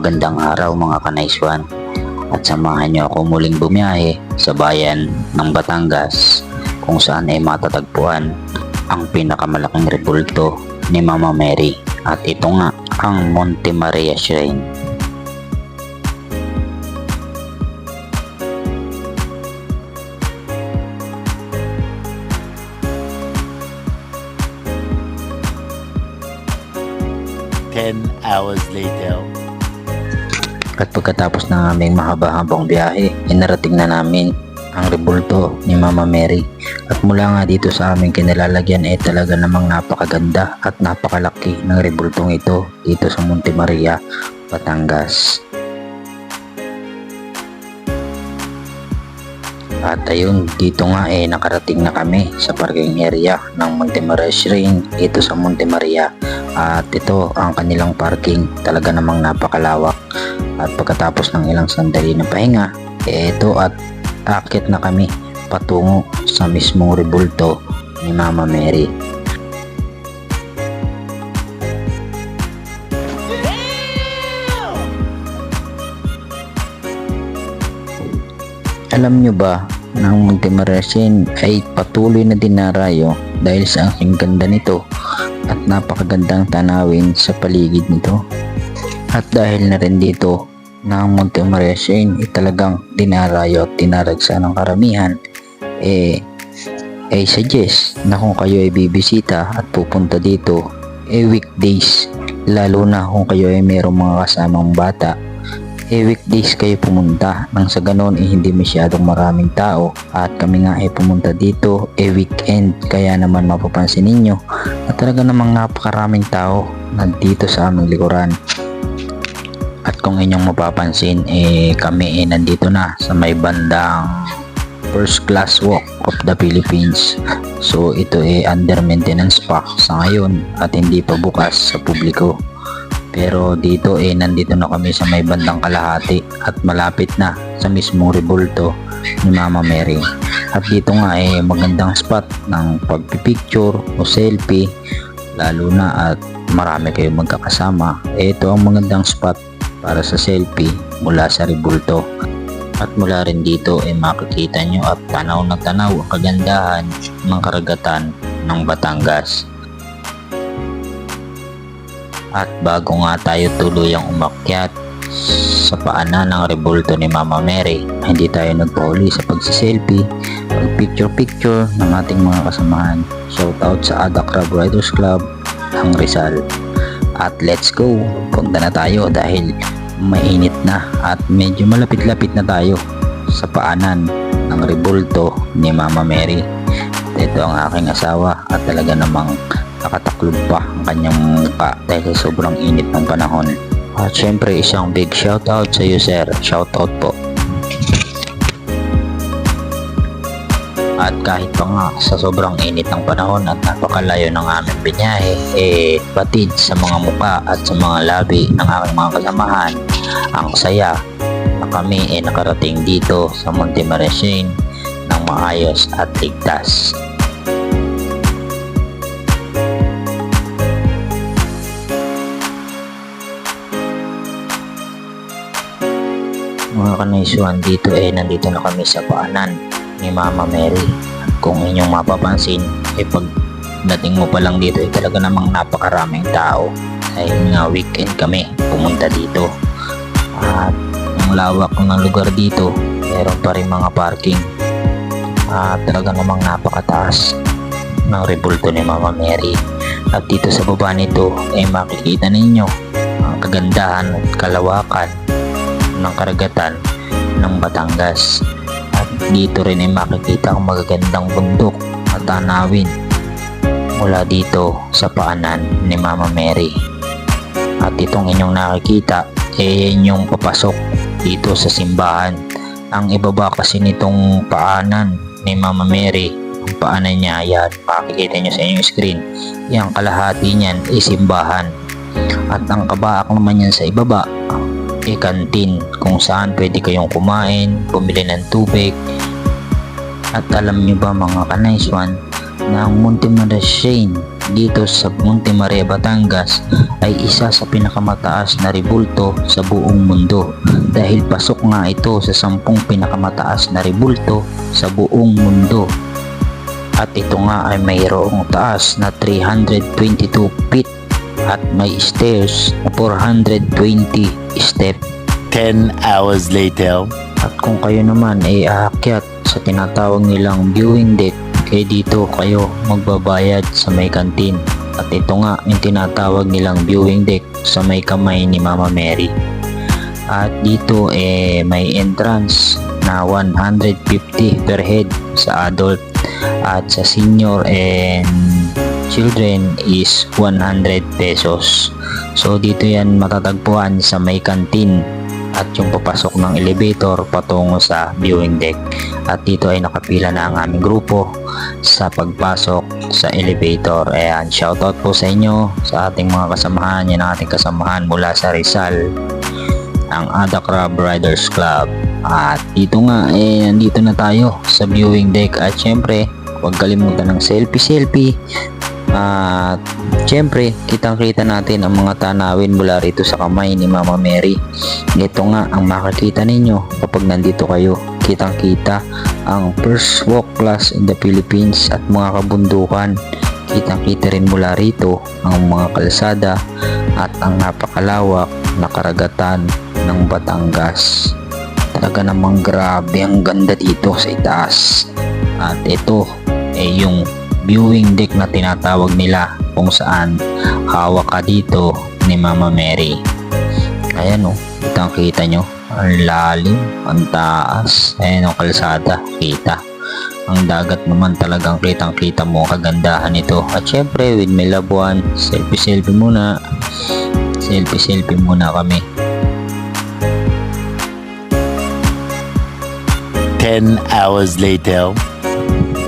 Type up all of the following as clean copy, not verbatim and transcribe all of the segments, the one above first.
Magandang araw mga kanaiswan at samahan niyo ako muling bumiyahe sa bayan ng Batangas kung saan ay matatagpuan ang pinakamalaking rebulto ni Mama Mary at ito nga ang Monte Maria Shrine. Hours later. At pagkatapos ng aming mahaba-habang biyahe, inarating na namin ang rebulto ni Mama Mary. At mula nga dito sa aming kinalalagyan ay talaga namang napakaganda at napakalaki ng rebultong ito dito sa Monte Maria, Batangas. At ayun, dito nga nakarating na kami sa parking area ng Monte Maria Shrine dito sa Monte Maria. At ito ang kanilang parking, talaga namang napakalawak. At pagkatapos ng ilang sandali na pahinga, ito at akit na kami patungo sa mismong rebulto ni Mama Mary. Alam nyo ba na ang Monte Maria Shrine ay patuloy na dinarayo dahil sa aking ganda nito at napakagandang tanawin sa paligid nito. At dahil na rin dito na ang Monte Maria Shrine ay talagang dinarayo at dinaragsa ng karamihan, ay suggest na kung kayo ay bibisita at pupunta dito weekdays, lalo na kung kayo ay mayroong mga kasamang bata, weekdays kayo pumunta nang sa ganon hindi masyadong maraming tao. At kami nga ay pumunta dito weekend, kaya naman mapapansin ninyo at talaga namang napakaraming tao nandito sa aming likuran. At kung inyong mapapansin kami nandito na sa may bandang First Class Walk of the Philippines. So ito under maintenance pa sa ngayon at hindi pa bukas sa publiko. Pero dito nandito na kami sa may bandang kalahati at malapit na sa mismong rebulto ni Mama Mary. At dito nga magandang spot ng pagpipicture o selfie, lalo na at marami kayong magkakasama. Ito ang magandang spot para sa selfie mula sa rebulto. At mula rin dito makikita nyo at tanaw na tanaw ang kagandahan ng karagatan ng Batangas. At bago nga tayo tuluyang umakyat sa paanan ng rebulto ni Mama Mary, hindi tayo nagpauli sa pagsiselfie, pag-picture-picture ng ating mga kasamahan. Shoutout sa Ada Crab Riders Club ng Rizal. At let's go, punta na tayo dahil mainit na at medyo malapit-lapit na tayo sa paanan ng rebulto ni Mama Mary. Ito ang aking asawa at talaga namang nakataklob pa ang kanyang mukha dahil sa sobrang init ng panahon. At syempre isang big shoutout sa iyo sir, shoutout po. At kahit pa nga sa sobrang init ng panahon at napakalayo ng aming binyahe, batid sa mga mukha at sa mga labi ng aking mga kasamahan ang saya na kami nakarating dito sa Monte Maria Shrine ng maayos at ligtas. Mga kanaiswan, dito nandito na kami sa paanan ni Mama Mary. At kung inyong mapapansin pag dating mo pa lang dito talaga namang napakaraming tao dahil nga weekend kami pumunta dito. At ang lawak ng lugar dito, meron pa rin mga parking at talaga namang napakataas ng rebulto ni Mama Mary. At dito sa baba nito makikita ninyo ang kagandahan at kalawakan ng karagatan ng Batangas. At dito rin makikita ang magagandang bundok at tanawin mula dito sa paanan ni Mama Mary. At itong inyong nakikita yung papasok dito sa simbahan. Ang ibaba kasi nitong paanan ni Mama Mary, ang paanan niya yan, makikita nyo sa inyong screen, yung kalahati niyan simbahan. At ang kabaak naman yan sa ibaba kantin kung saan pwede kayong kumain, bumili ng tubig. At alam nyo ba mga kanaiswan na ang Monte Maria Shrine dito sa Monte Maria, Batangas ay isa sa pinakamataas na rebulto sa buong mundo dahil pasok nga ito sa 10 pinakamataas na rebulto sa buong mundo. At ito nga ay mayroong taas na 322 feet at may stairs na 420 step. 10 hours later. At kung kayo naman ay aakyat sa tinatawag nilang viewing deck, kaya dito kayo magbabayad sa may kantin. At ito nga yung tinatawag nilang viewing deck sa may kamay ni Mama Mary. At dito may entrance na 150 per head sa adult, at sa senior and children is 100 pesos. So dito yan matatagpuan sa may kantin at yung papasok ng elevator patungo sa viewing deck. At dito ay nakapila na ang aming grupo sa pagpasok sa elevator. Ayan, shoutout po sa inyo sa ating mga kasamahan. Yan ang ating kasamahan mula sa Rizal, ang Ada Crab Riders Club. At dito nga nandito na tayo sa viewing deck. At syempre huwag kalimutan ng selfie. At syempre kitang-kita natin ang mga tanawin mula rito sa kamay ni Mama Mary. Ito nga ang makikita ninyo kapag nandito kayo. Kitang-kita ang first walk class in the Philippines at mga kabundukan. Kitang-kita rin mula rito ang mga kalsada at ang napakalawak na karagatan ng Batangas. Talaga namang grabe ang ganda dito sa itaas. At ito ay yung viewing deck na tinatawag nila, kung saan hawak ka dito ni Mama Mary. Ayan kitang kita nyo, ang lalim, ang taas. Ayan ang kalsada, kita. Ang dagat naman talagang kitang kita mo ang kagandahan nito. At syempre with my loved one, selfie muna. Selfie muna kami. 10 hours later.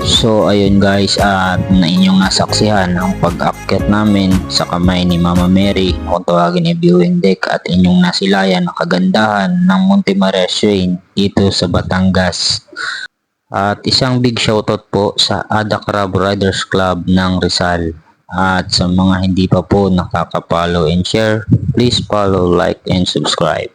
So ayun guys, at na inyong nasaksihan ang pag-akyat namin sa kamay ni Mama Mary, kung tawagin ni viewing deck, at inyong nasilayan ang kagandahan ng Monte Maria Shrine dito sa Batangas. At isang big shoutout po sa Ada Crab Riders Club ng Rizal. At sa mga hindi pa po nakaka-follow and share, please follow, like, and subscribe.